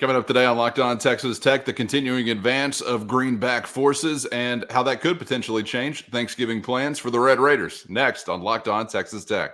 Coming up today on Locked On Texas Tech, the continuing advance of Greenback forces and how that could potentially change Thanksgiving plans for the Red Raiders. Next on Locked On Texas Tech.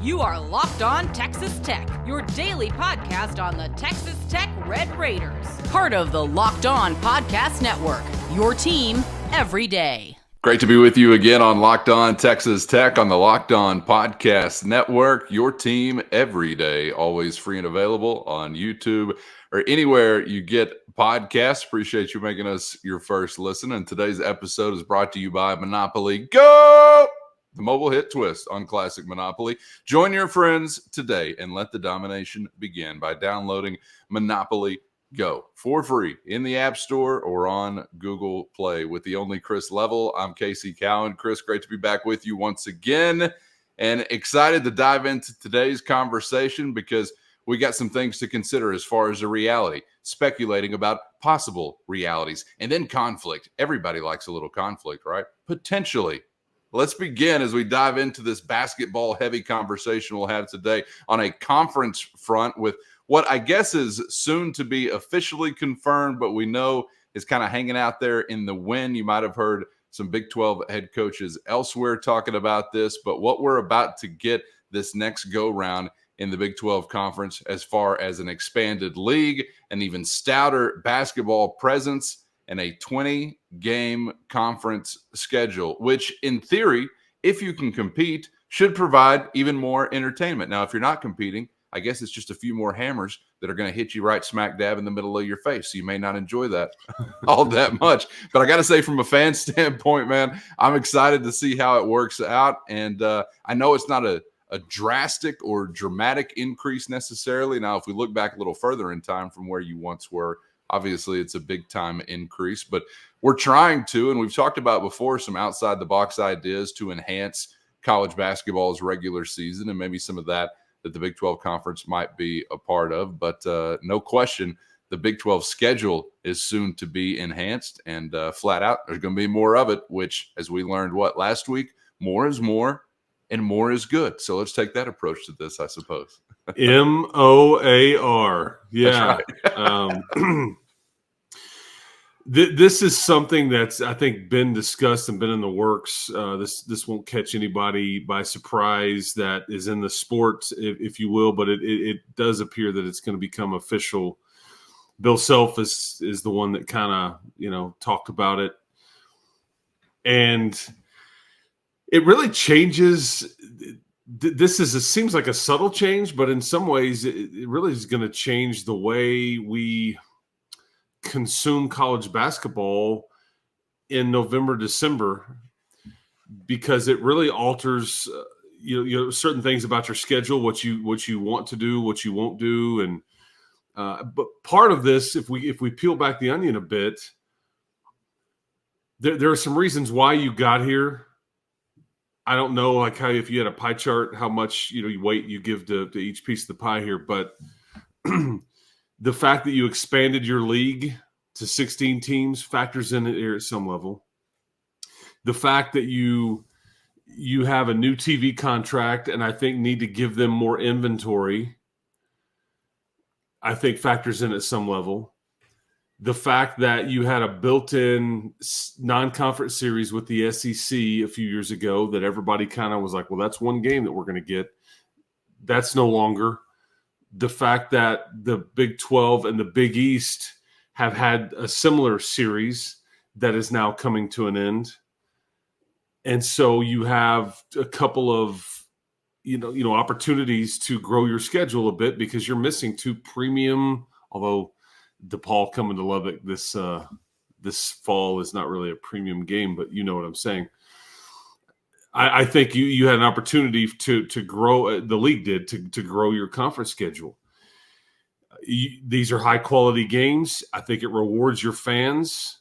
You are Locked On Texas Tech, your daily podcast on the Texas Tech Red Raiders. Part of the Locked On Podcast Network, your team every day. Great to be with you again on Locked On Texas Tech on the Locked On Podcast Network, your team every day, always free and available on YouTube or anywhere you get podcasts. Appreciate you making us your first listen. And today's episode is brought to you by Monopoly Go! The mobile hit twist on classic Monopoly. Join your friends today and let the domination begin by downloading Monopoly Go for free in the App Store or on Google Play with the only Chris Level. I'm Casey Cowan. Chris, great to be back with you once again and excited to dive into today's conversation because we got some things to consider as far as the reality, speculating about possible realities, and then conflict. Everybody likes a little conflict, right? Potentially. Let's begin as we dive into this basketball-heavy conversation we'll have today on a conference front with what I guess is soon to be officially confirmed, but we know is kind of hanging out there in the wind. You might have heard some Big 12 head coaches elsewhere talking about this, but what we're about to get this next go-round in the Big 12 conference as far as an expanded league, an even stouter basketball presence, and a 20-game conference schedule, which in theory, if you can compete, should provide even more entertainment. Now, if you're not competing, I guess it's just a few more hammers that are going to hit you right smack dab in the middle of your face. So you may not enjoy that all that much. But I got to say, from a fan standpoint, man, I'm excited to see how it works out. And I know it's not a drastic or dramatic increase necessarily. Now, if we look back a little further in time from where you once were, obviously it's a big time increase. But we're trying to, and we've talked about before, some outside the box ideas to enhance college basketball's regular season, and maybe some of that the Big 12 conference might be a part of. But no question, the Big 12 schedule is soon to be enhanced, and flat out, there's going to be more of it, which, as we learned, last week, more is more and more is good. So let's take that approach to this, I suppose. MOAR. Yeah. That's right. This is something that's, I think, been discussed and been in the works. This won't catch anybody by surprise that is in the sport, if you will, but it does appear that it's going to become official. Bill Self is the one that kind of, talked about it. And it really changes. Seems like a subtle change, but in some ways it really is going to change the way we consume college basketball in November, December, because it really alters, certain things about your schedule, what you want to do, what you won't do. And, but part of this, if we peel back the onion a bit, there are some reasons why you got here. I don't know, like how, if you had a pie chart, how much, weight you give to each piece of the pie here, but the fact that you expanded your league to 16 teams factors in here at some level. The fact that you have a new TV contract and I think need to give them more inventory, I think factors in at some level. The fact that you had a built-in non-conference series with the SEC a few years ago that everybody kind of was like, well, that's one game that we're going to get. That's no longer. The fact that the Big 12 and the Big East have had a similar series that is now coming to an end. And so you have a couple of, opportunities to grow your schedule a bit because you're missing two premium, although DePaul coming to Lubbock this fall is not really a premium game, but you know what I'm saying. I think you had an opportunity to grow, the league did, to grow your conference schedule. These are high-quality games. I think it rewards your fans.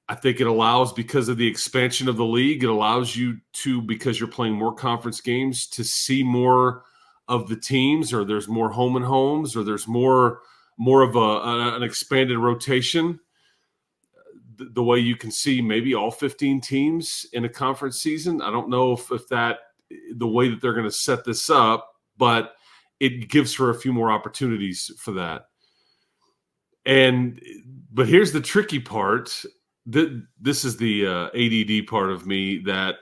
I think it allows, because of the expansion of the league, it allows you to, because you're playing more conference games, to see more of the teams, or there's more home and homes, or there's more of an expanded rotation. The way you can see maybe all 15 teams in a conference season. I don't know if that the way that they're going to set this up, but it gives her a few more opportunities for that. But here's the tricky part. This is the ADD part of me that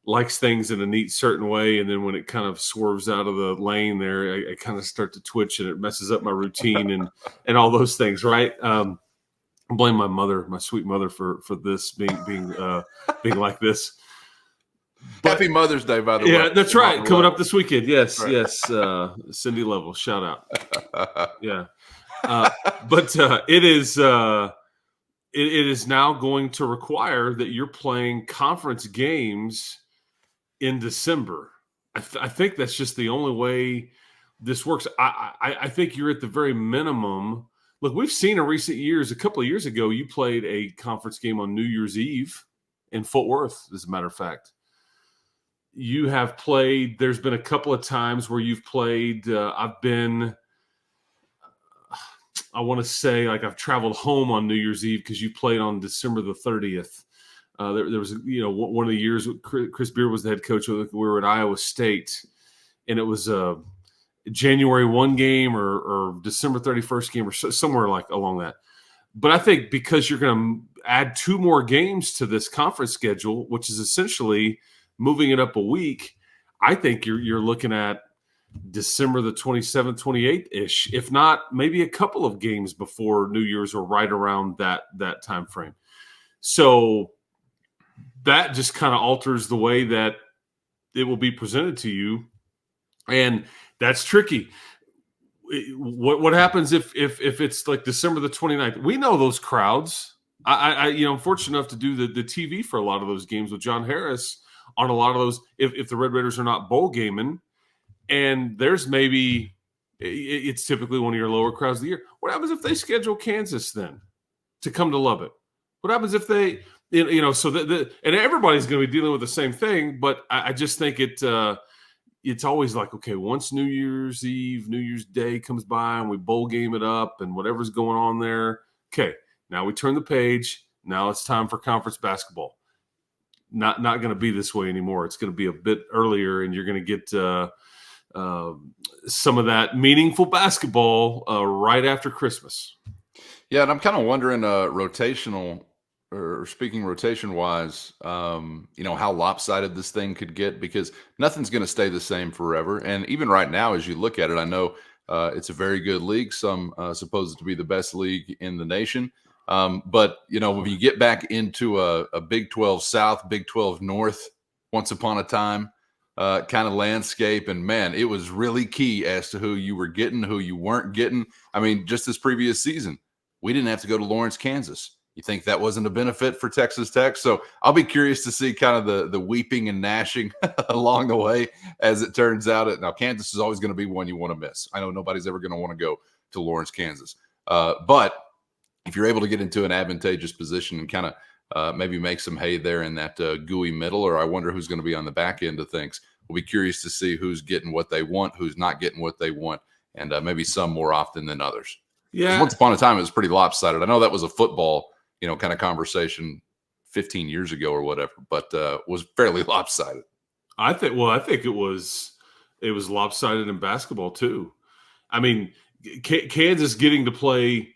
likes things in a neat certain way, and then when it kind of swerves out of the lane there, I kind of start to twitch, and it messes up my routine and all those things, right? I blame my mother, my sweet mother, for this being like this. But, Happy Mother's Day, by the way. Yeah, that's right. Coming up this weekend. Yes, right. Yes. Cindy Lovell, shout out. Yeah. But it is now going to require that you're playing conference games in December. I think that's just the only way this works. I think you're at the very minimum. Look, we've seen in recent years, a couple of years ago, you played a conference game on New Year's Eve in Fort Worth, as a matter of fact. You have played, there's been a couple of times where you've played, I want to say, like, I've traveled home on New Year's Eve because you played on December the 30th. There was, one of the years Chris Beard was the head coach. We were at Iowa State, and it was a January 1 game or December 31st game or somewhere like along that. But I think because you're going to add 2 more games to this conference schedule, which is essentially moving it up a week, I think you're looking at December the 27th, 28th-ish, if not maybe a couple of games before New Year's or right around that time frame. So that just kind of alters the way that it will be presented to you, and that's tricky. What happens if it's like December the 29th? We know those crowds. I'm fortunate enough to do the TV for a lot of those games with John Harris on a lot of those. If the Red Raiders are not bowl gaming, and there's maybe it's typically one of your lower crowds of the year. What happens if they schedule Kansas then to come to Lubbock? What happens if they, so and everybody's going to be dealing with the same thing, but I just think it's always like, okay, once New Year's Eve, New Year's Day comes by and we bowl game it up and whatever's going on there. Okay, now we turn the page. Now it's time for conference basketball. Not going to be this way anymore. It's going to be a bit earlier, and you're going to get some of that meaningful basketball right after Christmas. Yeah, and I'm kind of wondering, rotation wise, how lopsided this thing could get, because nothing's going to stay the same forever. And even right now, as you look at it, I know it's a very good league. Some suppose it to be the best league in the nation. But when you get back into a Big 12 South, Big 12 North, once upon a time kind of landscape, and man, it was really key as to who you were getting, who you weren't getting. I mean, just this previous season, we didn't have to go to Lawrence, Kansas. You think that wasn't a benefit for Texas Tech? So I'll be curious to see kind of the weeping and gnashing along the way, as it turns out. Now, Kansas is always going to be one you want to miss. I know nobody's ever going to want to go to Lawrence, Kansas. But if you're able to get into an advantageous position and kind of maybe make some hay there in that gooey middle, or I wonder who's going to be on the back end of things. We'll be curious to see who's getting what they want, who's not getting what they want, and maybe some more often than others. Yeah. Once upon a time, it was pretty lopsided. I know that was a football, kind of conversation 15 years ago or whatever, but was fairly lopsided. I think it was lopsided in basketball too. I mean, Kansas getting to play.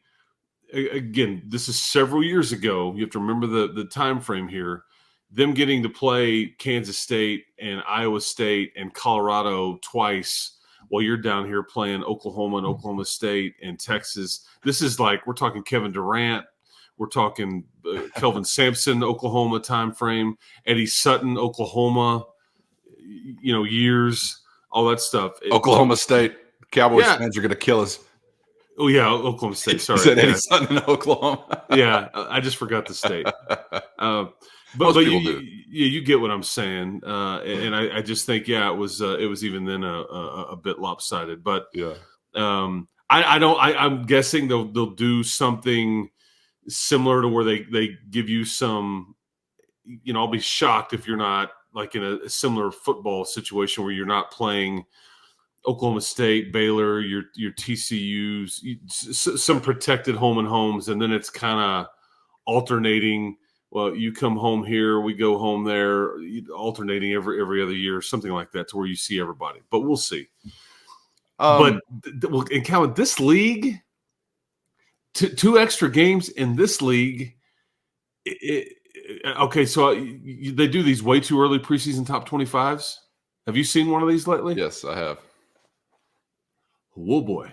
Again, this is several years ago. You have to remember the time frame here. Them getting to play Kansas State and Iowa State and Colorado twice while you're down here playing Oklahoma and Oklahoma State and Texas. This is like, we're talking Kevin Durant. We're talking Kelvin Sampson, Oklahoma time frame. Eddie Sutton, Oklahoma, years, all that stuff. Oklahoma State. Cowboys fans are going to kill us. Oh, yeah, Oklahoma State. Sorry. You said Eddie Sutton in Oklahoma. Yeah, I just forgot the state. But you get what I'm saying, and I just think it was even then a bit lopsided. But yeah, I'm guessing they'll do something similar to where they give you some. I'll be shocked if you're not like in a similar football situation where you're not playing Oklahoma State, Baylor, your TCUs, some protected home and homes, and then it's kind of alternating well, you come home here, we go home there, alternating every other year, something like that, to where you see everybody. But we'll see. And Calvin, this league, two extra games in this league. Okay, so they do these way too early preseason top 25s. Have you seen one of these lately? Yes, I have. Whoa, boy.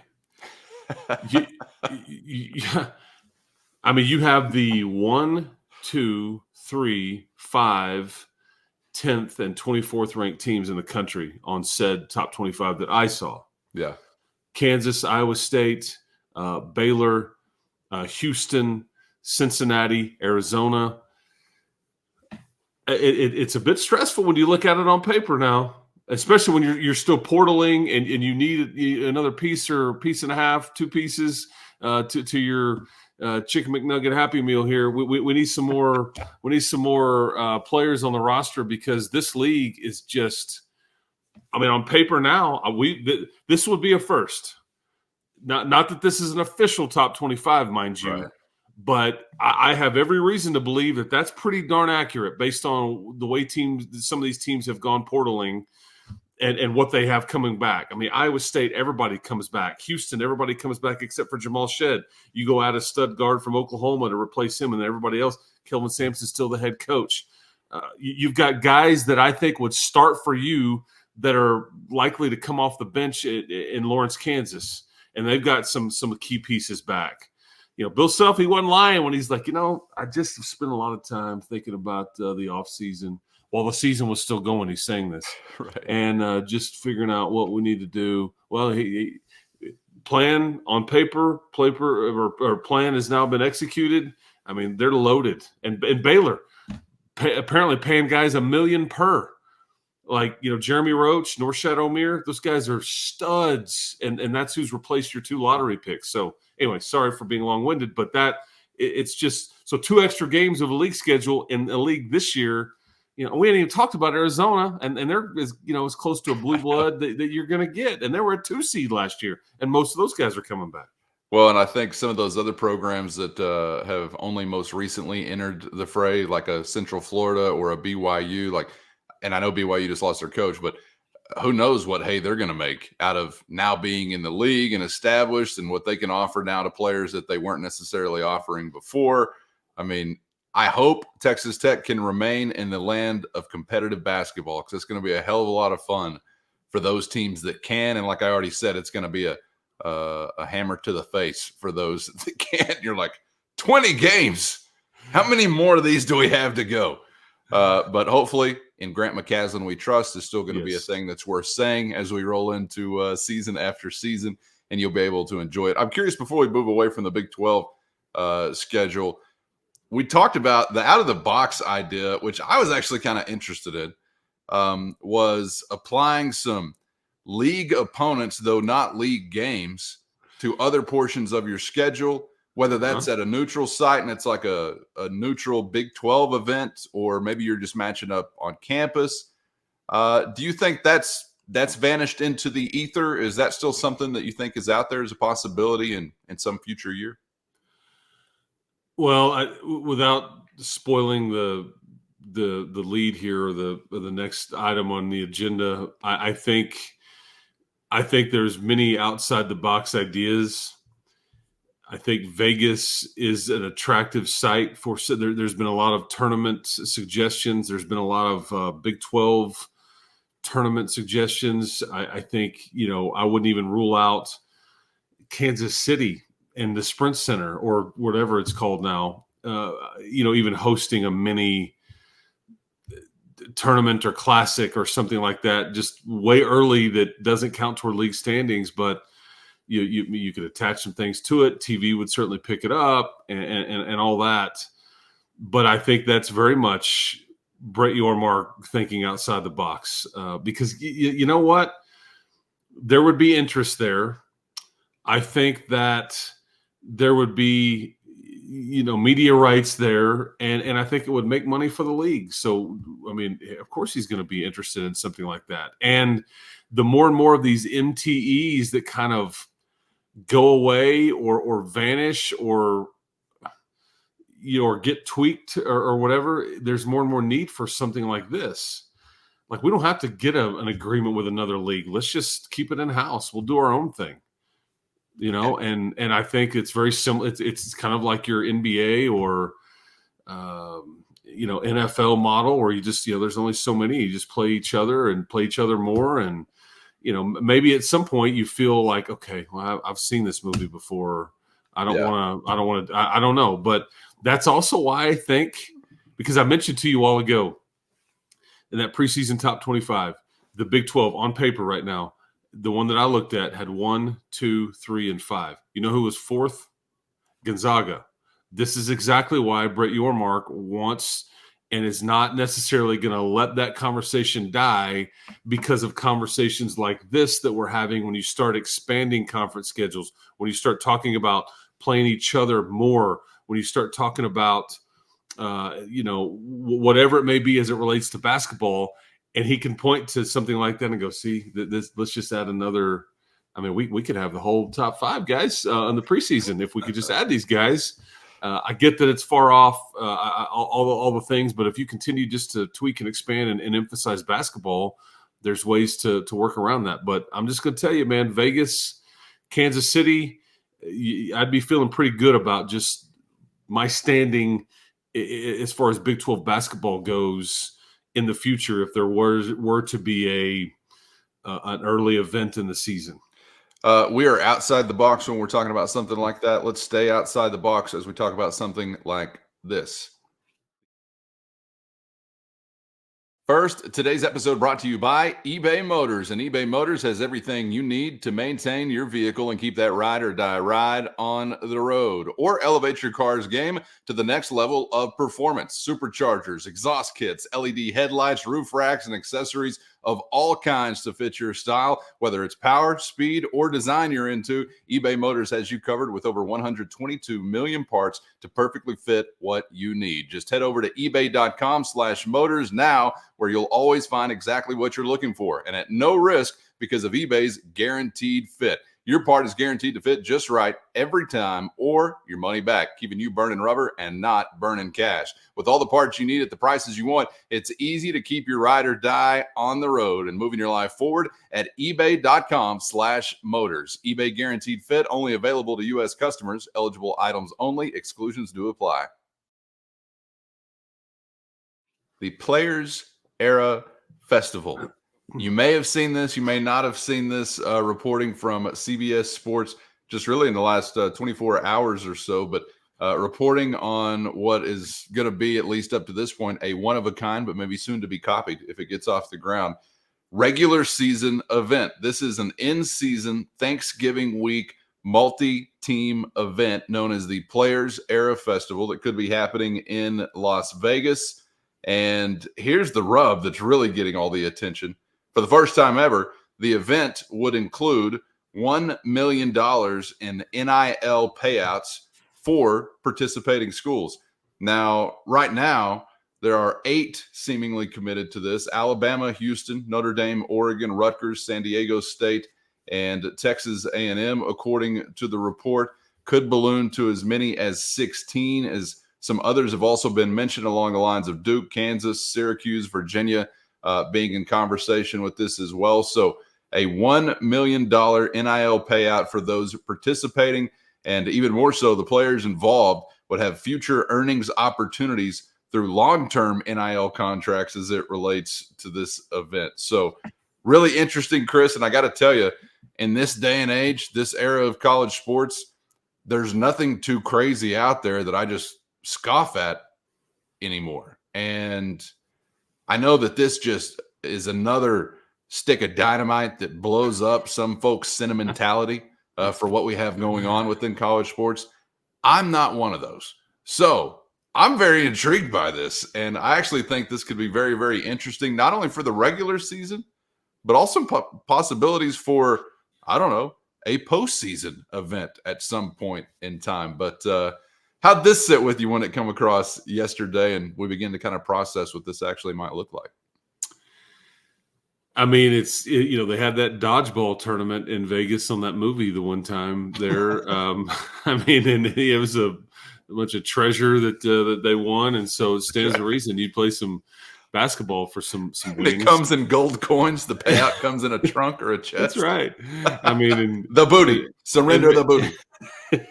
I mean, you have the 1, 2, 3, 5, 10th, and 24th ranked teams in the country on said top 25 that I saw. Yeah. Kansas, Iowa State, Baylor, Houston, Cincinnati, Arizona. It's a bit stressful when you look at it on paper now, especially when you're still portaling and you need another piece or piece and a half, 2 pieces to your Chicken McNugget Happy Meal here. We need some more. We need some more players on the roster, because this league is just. I mean, on paper now, this would be a first. Not that this is an official top 25, mind you. Right. But I have every reason to believe that that's pretty darn accurate based on the way some of these teams have gone portaling and what they have coming back. I mean, Iowa State, everybody comes back. Houston, everybody comes back except for Jamal Shedd. You go out a stud guard from Oklahoma to replace him, and then everybody else, Kelvin Sampson's still the head coach. You've got guys that I think would start for you that are likely to come off the bench in Lawrence, Kansas, and they've got some key pieces back. Bill Self, he wasn't lying when he's like, I just spent a lot of time thinking about the offseason while the season was still going. He's saying this. Right. And just figuring out what we need to do. Well, he plan on paper, or plan has now been executed. I mean, they're loaded. And Baylor apparently paying guys $1 million per. Like, Jeremy Roach, Norshad Omier, those guys are studs, and that's who's replaced your 2 lottery picks. So anyway, sorry for being long-winded, but it's just so 2 extra games of a league schedule in the league this year. We hadn't even talked about Arizona, and they're as close to a blue blood that you're going to get, and they were a 2 seed last year, and most of those guys are coming back. Well, and I think some of those other programs that have only most recently entered the fray, like a Central Florida or a BYU, and I know BYU just lost their coach, but who knows what hay they're going to make out of now being in the league and established, and what they can offer now to players that they weren't necessarily offering before. I mean, I hope Texas Tech can remain in the land of competitive basketball, because it's going to be a hell of a lot of fun for those teams that can. And like I already said, it's going to be a hammer to the face for those that can't. You're like, 20 games. How many more of these do we have to go? But hopefully, in Grant McCaslin we trust is still going to be a thing that's worth saying as we roll into season after season, and you'll be able to enjoy it. I'm curious, before we move away from the Big 12 schedule, we talked about the out-of-the-box idea, which I was actually kind of interested in, was applying some league opponents, though not league games, to other portions of your schedule, whether that's at a neutral site and it's like a neutral Big 12 event, or maybe you're just matching up on campus. Do you think that's vanished into the ether? Is that still something that you think is out there as a possibility in some future year? Well, without spoiling the lead here, or the next item on the agenda, I think there's many outside the box ideas. I think Vegas is an attractive site for. So there's been a lot of tournament suggestions. There's been a lot of Big 12 tournament suggestions. I think I wouldn't even rule out Kansas City and the Sprint Center, or whatever it's called now, even hosting a mini tournament or classic or something like that, just way early, that doesn't count toward league standings, but you could attach some things to it. TV would certainly pick it up and all that. But I think that's very much Brett Yormark thinking outside the box, because you know what? There would be interest there. I think that there would be, media rights there, and I think it would make money for the league. So, I mean, of course he's going to be interested in something like that. And the more and more of these MTEs that kind of go away or vanish, or, or get tweaked or whatever, there's more and more need for something like this. Like, we don't have to get an agreement with another league. Let's just keep it in house. We'll do our own thing, And I think it's very similar. It's kind of like your NBA or NFL model, where you just there's only so many. You just play each other and play each other more, and maybe at some point you feel like, okay, well, I've seen this movie before. I don't want to. I don't know, but that's also why I think, because I mentioned to you a while ago, in that preseason top 25, the Big 12 on paper right now, the one that I looked at had 1, 2, 3, and 5. You know who was fourth? Gonzaga. This is exactly why Brett Yormark wants and is not necessarily going to let that conversation die, because of conversations like this that we're having when you start expanding conference schedules, when you start talking about playing each other more, when you start talking about whatever it may be as it relates to basketball, and he can point to something like that and go, see, this, let's just add another. I mean, we could have the whole top 5 guys in the preseason if we could just add these guys. I get that it's far off, all the things, but if you continue just to tweak and expand and emphasize basketball, there's ways to work around that. But I'm just going to tell you, man, Vegas, Kansas City, I'd be feeling pretty good about just my standing as far as Big 12 basketball goes in the future, if there were to be an early event in the season. We are outside the box when we're talking about something like that. Let's stay outside the box as we talk about something like this. First, today's episode brought to you by eBay Motors. And eBay Motors has everything you need to maintain your vehicle and keep that ride or die ride on the road, or elevate your car's game to the next level of performance. Superchargers, exhaust kits, LED headlights, roof racks, and accessories of all kinds to fit your style. Whether it's power, speed, or design you're into, eBay Motors has you covered with over 122 million parts to perfectly fit what you need. Just head over to ebay.com/motors now, where you'll always find exactly what you're looking for, and at no risk because of eBay's guaranteed fit. Your part is guaranteed to fit just right every time, or your money back, keeping you burning rubber and not burning cash. With all the parts you need at the prices you want, it's easy to keep your ride or die on the road and moving your life forward at ebay.com/motors. eBay guaranteed fit, only available to U.S. customers, eligible items only, exclusions do apply. The Players Era Festival. You may have seen this, you may not have seen this reporting from CBS Sports just really in the last 24 hours or so, but reporting on what is going to be, at least up to this point, a one-of-a-kind, but maybe soon to be copied if it gets off the ground, regular season event. This is an in-season Thanksgiving week multi-team event known as the Players Era Festival that could be happening in Las Vegas. And here's the rub that's really getting all the attention. For the first time ever, the event would include $1 million in NIL payouts for participating schools. Now, right now, there are 8 seemingly committed to this: Alabama, Houston, Notre Dame, Oregon, Rutgers, San Diego State, and Texas A&M, according to the report. Could balloon to as many as 16, as some others have also been mentioned along the lines of Duke, Kansas, Syracuse, Virginia, being in conversation with this as well. So a $1 million NIL payout for those participating, and even more so, the players involved would have future earnings opportunities through long-term NIL contracts as it relates to this event. So really interesting, Chris. And I got to tell you, in this day and age, this era of college sports, there's nothing too crazy out there that I just scoff at anymore. And I know that this just is another stick of dynamite that blows up some folks' sentimentality for what we have going on within college sports. I'm not one of those. So I'm very intrigued by this. And I actually think this could be very, very interesting, not only for the regular season, but also possibilities for, I don't know, a postseason event at some point in time. But how'd this sit with you when it come across yesterday and we begin to kind of process what this actually might look like? I mean, they had that dodgeball tournament in Vegas on that movie the one time there. I mean, and it was treasure that they won, and so it stands to reason you play some basketball for some wings. It comes in gold coins. The payout comes in a trunk or a chest. That's right. I mean, and the booty. Surrender the booty.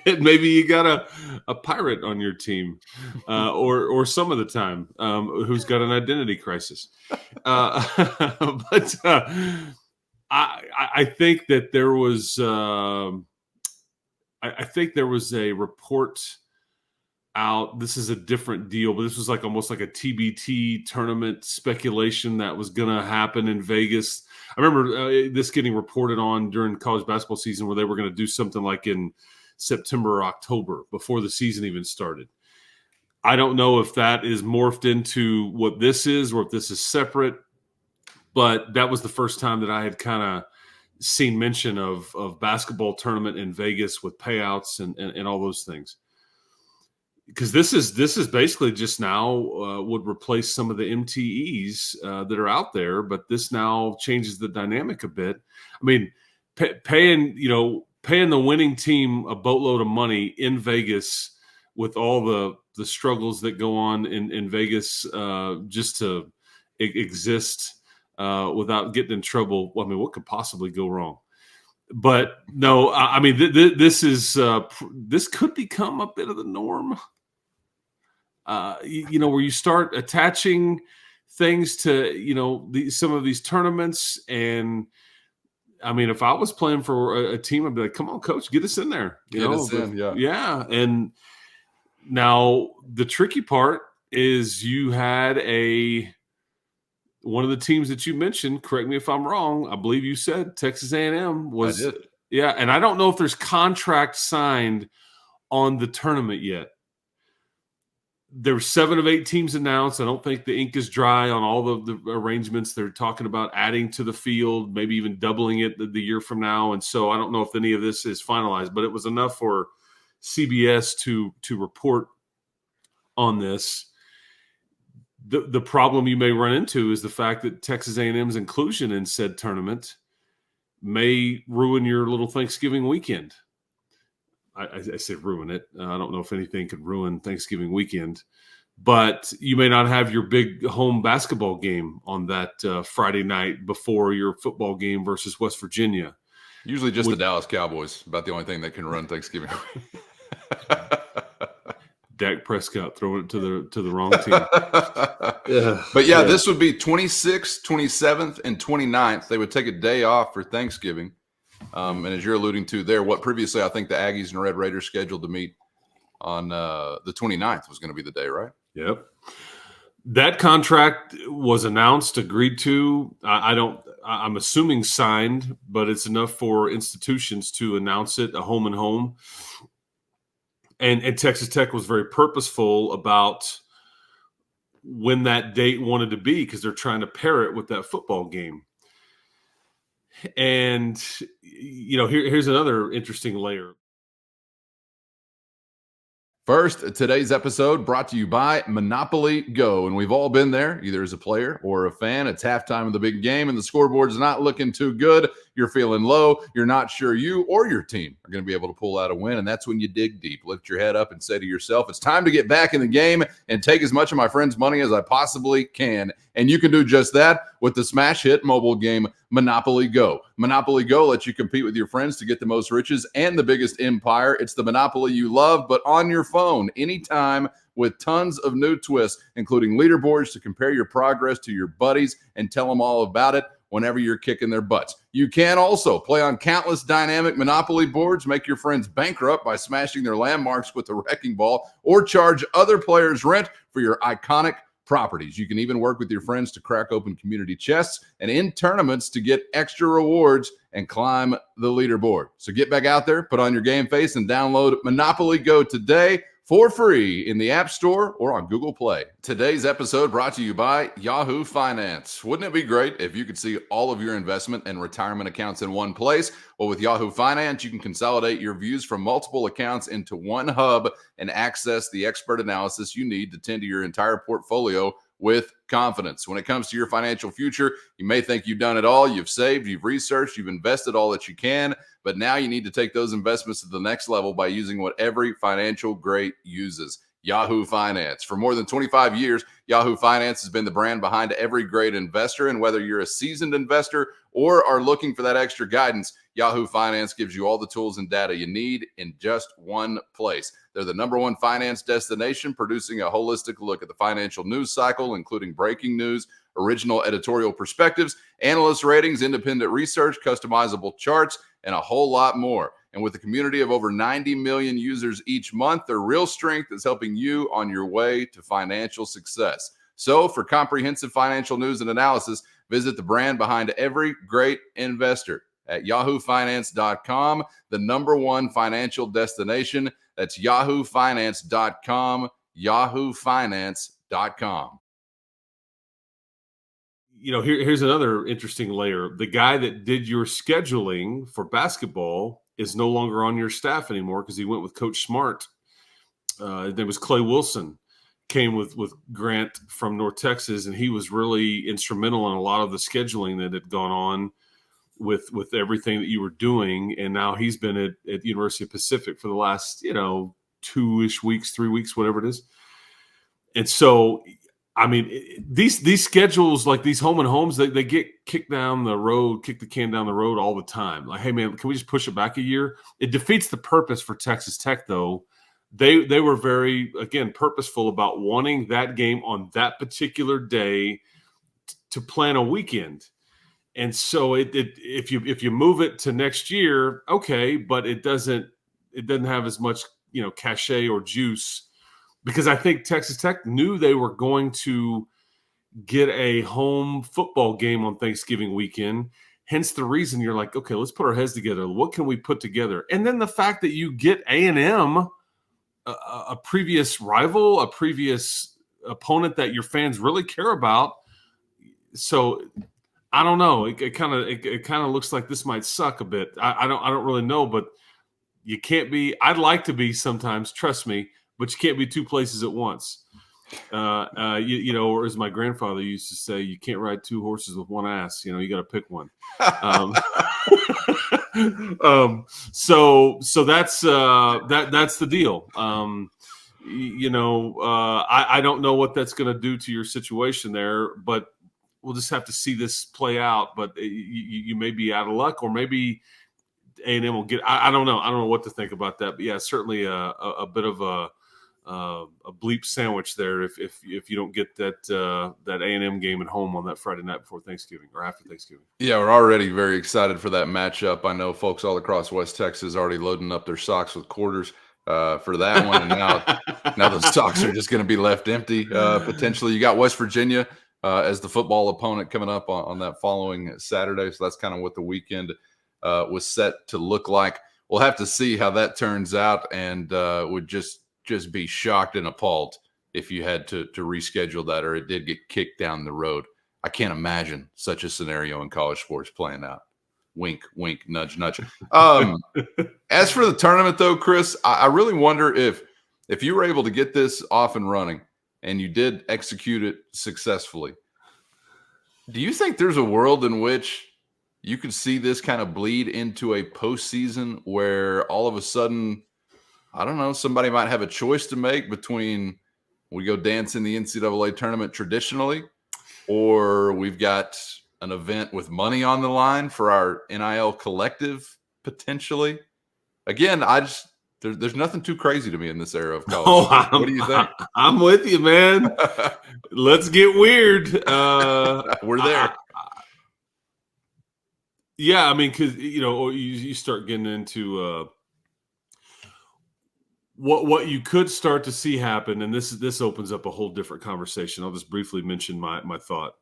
And maybe you got a pirate on your team, or some of the time, who's got an identity crisis. But I think that there was I think there was a report out. This is a different deal, but this was like almost like a TBT tournament speculation that was going to happen in Vegas. I remember this getting reported on during college basketball season where they were going to do something like in September or October before the season even started. I don't know if that is morphed into what this is or if this is separate, but that was the first time that I had kind of seen mention of basketball tournament in Vegas with payouts and all those things. Because this is basically just now would replace some of the MTEs that are out there, but this now changes the dynamic a bit. I mean, paying the winning team a boatload of money in Vegas with all the struggles that go on in Vegas just to exist without getting in trouble. Well, I mean, what could possibly go wrong? But no, I mean, this could become a bit of the norm. Where you start attaching things to, some of these tournaments. And I mean, if I was playing for a team, I'd be like, come on, coach, get us in there. Get us in, yeah. Yeah. And now the tricky part is you had one of the teams that you mentioned, correct me if I'm wrong, I believe you said Texas A&M was. I did. Yeah. And I don't know if there's contract signed on the tournament yet. There were 7 of 8 teams announced. I don't think the ink is dry on all the arrangements. They're talking about adding to the field, maybe even doubling it the year from now. And so I don't know if any of this is finalized, but it was enough for CBS to report on this. The problem you may run into is the fact that Texas A&M's inclusion in said tournament may ruin your little Thanksgiving weekend. I say ruin it. I don't know if anything could ruin Thanksgiving weekend, but you may not have your big home basketball game on that Friday night before your football game versus West Virginia. Usually just the Dallas Cowboys, about the only thing that can run Thanksgiving. Dak Prescott throwing it to the wrong team. But yeah, this would be 26th, 27th, and 29th. They would take a day off for Thanksgiving. And as you're alluding to there, what previously I think the Aggies and Red Raiders scheduled to meet on the 29th was going to be the day, right? Yep. That contract was announced, agreed to. I'm assuming signed, but it's enough for institutions to announce it, a home and home. And Texas Tech was very purposeful about when that date wanted to be because they're trying to pair it with that football game. And, here's another interesting layer. First, today's episode brought to you by Monopoly Go. And we've all been there, either as a player or a fan. It's halftime of the big game, and the scoreboard's not looking too good. You're feeling low. You're not sure you or your team are going to be able to pull out a win. And that's when you dig deep, lift your head up, and say to yourself, it's time to get back in the game and take as much of my friends' money as I possibly can. And you can do just that with the smash hit mobile game Monopoly Go. Monopoly Go lets you compete with your friends to get the most riches and the biggest empire. It's the Monopoly you love, but on your phone, anytime, with tons of new twists, including leaderboards to compare your progress to your buddies and tell them all about it whenever you're kicking their butts. You can also play on countless dynamic Monopoly boards, make your friends bankrupt by smashing their landmarks with the wrecking ball, or charge other players rent for your iconic properties. You can even work with your friends to crack open community chests and in tournaments to get extra rewards and climb the leaderboard. So get back out there, put on your game face, and download Monopoly Go today for free in the App Store or on Google Play. Today's episode brought to you by Yahoo Finance. Wouldn't it be great if you could see all of your investment and retirement accounts in one place? Well, with Yahoo Finance, you can consolidate your views from multiple accounts into one hub and access the expert analysis you need to tend to your entire portfolio with confidence. When it comes to your financial future, you may think you've done it all. You've saved, you've researched, you've invested all that you can, but now you need to take those investments to the next level by using what every financial great uses: Yahoo Finance. For more than 25 years, Yahoo Finance has been the brand behind every great investor. And whether you're a seasoned investor or are looking for that extra guidance, Yahoo Finance gives you all the tools and data you need in just one place. They're the number one finance destination, producing a holistic look at the financial news cycle, including breaking news, original editorial perspectives, analyst ratings, independent research, customizable charts, and a whole lot more. And with a community of over 90 million users each month, their real strength is helping you on your way to financial success. So for comprehensive financial news and analysis, visit the brand behind every great investor at yahoofinance.com, the number one financial destination. That's yahoofinance.com, yahoofinance.com. Here's another interesting layer. The guy that did your scheduling for basketball is no longer on your staff anymore because he went with Coach Smart. His name was Clay Wilson. Came with Grant from North Texas, and he was really instrumental in a lot of the scheduling that had gone on with everything that you were doing. And now he's been at University of Pacific for the last 2-ish weeks, 3 weeks, whatever it is. And so, I mean, these schedules, like these home and homes, they get kick the can down the road all the time. Like, hey man, can we just push it back a year? It defeats the purpose for Texas Tech, though. They were very, again, purposeful about wanting that game on that particular day to plan a weekend. And so if you move it to next year, okay, but it doesn't have as much cachet or juice, because I think Texas Tech knew they were going to get a home football game on Thanksgiving weekend. Hence the reason you're like, okay, let's put our heads together. What can we put together? And then the fact that you get A&M, a previous rival, a previous opponent that your fans really care about. So I don't know. It kind of looks like this might suck a bit. I don't really know, but you can't be. I'd like to be sometimes, trust me, but you can't be two places at once. Or as my grandfather used to say, you can't ride two horses with one ass. You got to pick one. So that's the deal. I don't know what that's going to do to your situation there, but we'll just have to see this play out. But you may be out of luck, or maybe A&M will get. I don't know. I don't know what to think about that. But yeah, certainly a bit of a bleep sandwich there if you don't get that A&M game at home on that Friday night before Thanksgiving or after Thanksgiving. Yeah, we're already very excited for that matchup. I know folks all across West Texas already loading up their socks with quarters for that one, and now those socks are just going to be left empty potentially. You got West Virginia as the football opponent coming up on that following Saturday, so that's kind of what the weekend was set to look like. We'll have to see how that turns out, and would just be shocked and appalled if you had to reschedule that, or it did get kicked down the road. I can't imagine such a scenario in college sports playing out. Wink, wink, nudge, nudge. As for the tournament, though, Chris, I really wonder if you were able to get this off and running and you did execute it successfully, do you think there's a world in which you could see this kind of bleed into a postseason where all of a sudden, I don't know, somebody might have a choice to make between we go dance in the NCAA tournament traditionally, or we've got an event with money on the line for our NIL collective potentially? Again, there's nothing too crazy to me in this era of college. What do you think? I'm with you, man. Let's get weird. We're there. Yeah, I mean, because you start getting into what you could start to see happen, and this opens up a whole different conversation. I'll just briefly mention my thought.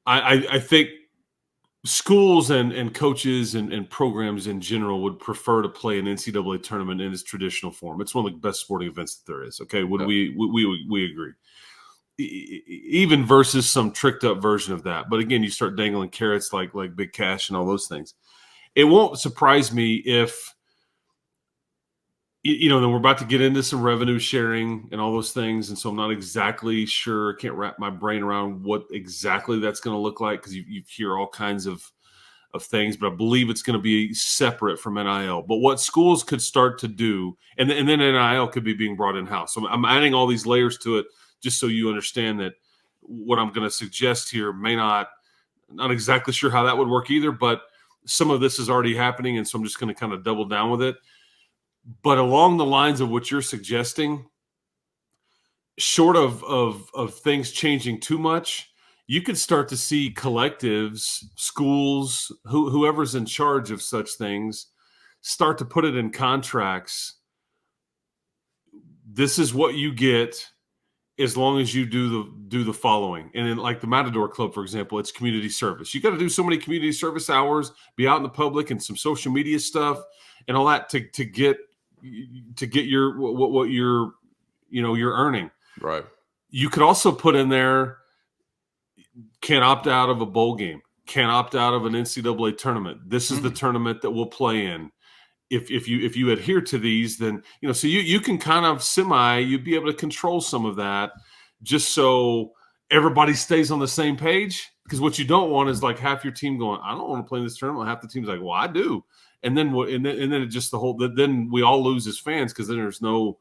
I think schools and coaches and programs in general would prefer to play an NCAA tournament in its traditional form. It's one of the best sporting events that there is. Okay, we agree. Even versus some tricked up version of that. But again, you start dangling carrots like big cash and all those things. It won't surprise me if then we're about to get into some revenue sharing and all those things. And so I'm not exactly sure. I can't wrap my brain around what exactly that's going to look like, because you hear all kinds of things, but I believe it's going to be separate from NIL. But what schools could start to do, and then NIL could be being brought in-house. So I'm adding all these layers to it just so you understand that what I'm going to suggest here may not exactly sure how that would work either, but some of this is already happening, and so I'm just going to kind of double down with it. But along the lines of what you're suggesting, short of things changing too much, you could start to see collectives, schools, whoever's in charge of such things, start to put it in contracts. This is what you get as long as you do the following. And in like the Matador Club, for example, it's community service. You got to do so many community service hours, be out in the public, and some social media stuff and all that to get your what you're earning. Right. You could also put in there, can't opt out of a bowl game, can't opt out of an NCAA tournament. This is the tournament that we'll play in. If you adhere to these, then so you can kind of you'd be able to control some of that, just so everybody stays on the same page. Because what you don't want is like half your team going, I don't want to play in this tournament. Half the team's like, well, I do. And then it just then we all lose as fans, because then there's no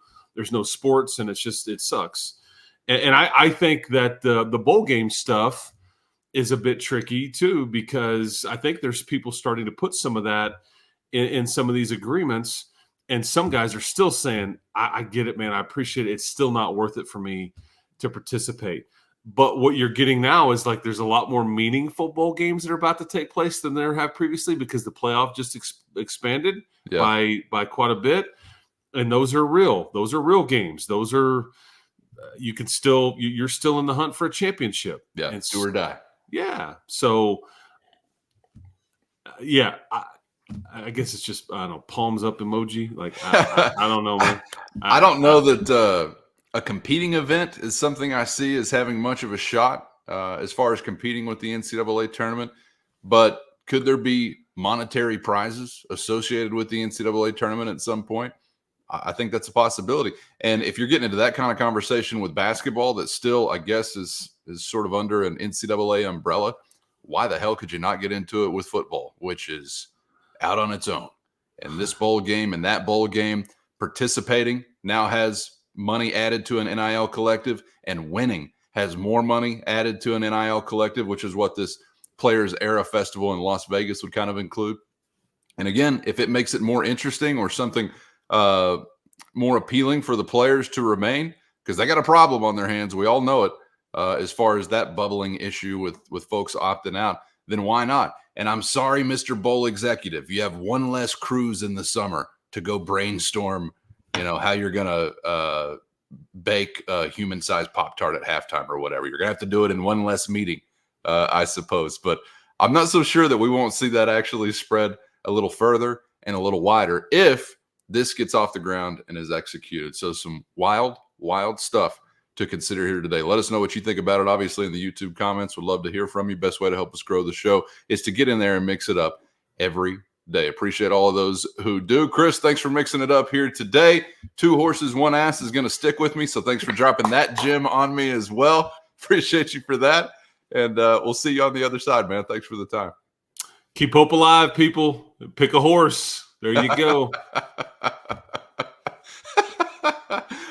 sports, and it sucks. And I think that the bowl game stuff is a bit tricky too, because I think there's people starting to put some of that in some of these agreements, and some guys are still saying, I get it, man, I appreciate it. It's still not worth it for me to participate. But what you're getting now is like there's a lot more meaningful bowl games that are about to take place than there have previously, because the playoff just expanded by quite a bit. And those are real. Those are real games. Those are you're still in the hunt for a championship. Yeah, and do or die. Yeah. So, yeah, I guess it's just, I don't know, palms up emoji. Like, I don't know, man. I don't know that a competing event is something I see as having much of a shot as far as competing with the NCAA tournament. But could there be monetary prizes associated with the NCAA tournament at some point? I think that's a possibility. And if you're getting into that kind of conversation with basketball that still, I guess, is sort of under an NCAA umbrella, why the hell could you not get into it with football, which is out on its own? And this bowl game and that bowl game, participating now has money added to an NIL collective, and winning has more money added to an NIL collective, which is what this Players Era Festival in Las Vegas would kind of include. And again, if it makes it more interesting or something more appealing for the players to remain, because they got a problem on their hands, we all know it, as far as that bubbling issue with folks opting out, then why not? And I'm sorry, Mr. Bowl executive, you have one less cruise in the summer to go brainstorm, how you're going to bake a human-sized Pop-Tart at halftime or whatever. You're going to have to do it in one less meeting, I suppose. But I'm not so sure that we won't see that actually spread a little further and a little wider if this gets off the ground and is executed. So some wild, wild stuff to consider here today. Let us know what you think about it, obviously, in the YouTube comments. Would love to hear from you. Best way to help us grow the show is to get in there and mix it up every day. Appreciate all of those who do. Chris, thanks for mixing it up here today. 2 horses, 1 ass is going to stick with me, so thanks for dropping that gem on me as well. Appreciate you for that. And we'll see you on the other side, man. Thanks for the time. Keep hope alive, people. Pick a horse. There you go.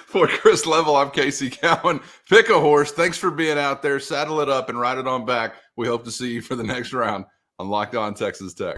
For Chris Level, I'm Casey Cowan. Pick a horse. Thanks for being out there. Saddle it up and ride it on back. We hope to see you for the next round on Locked On Texas Tech.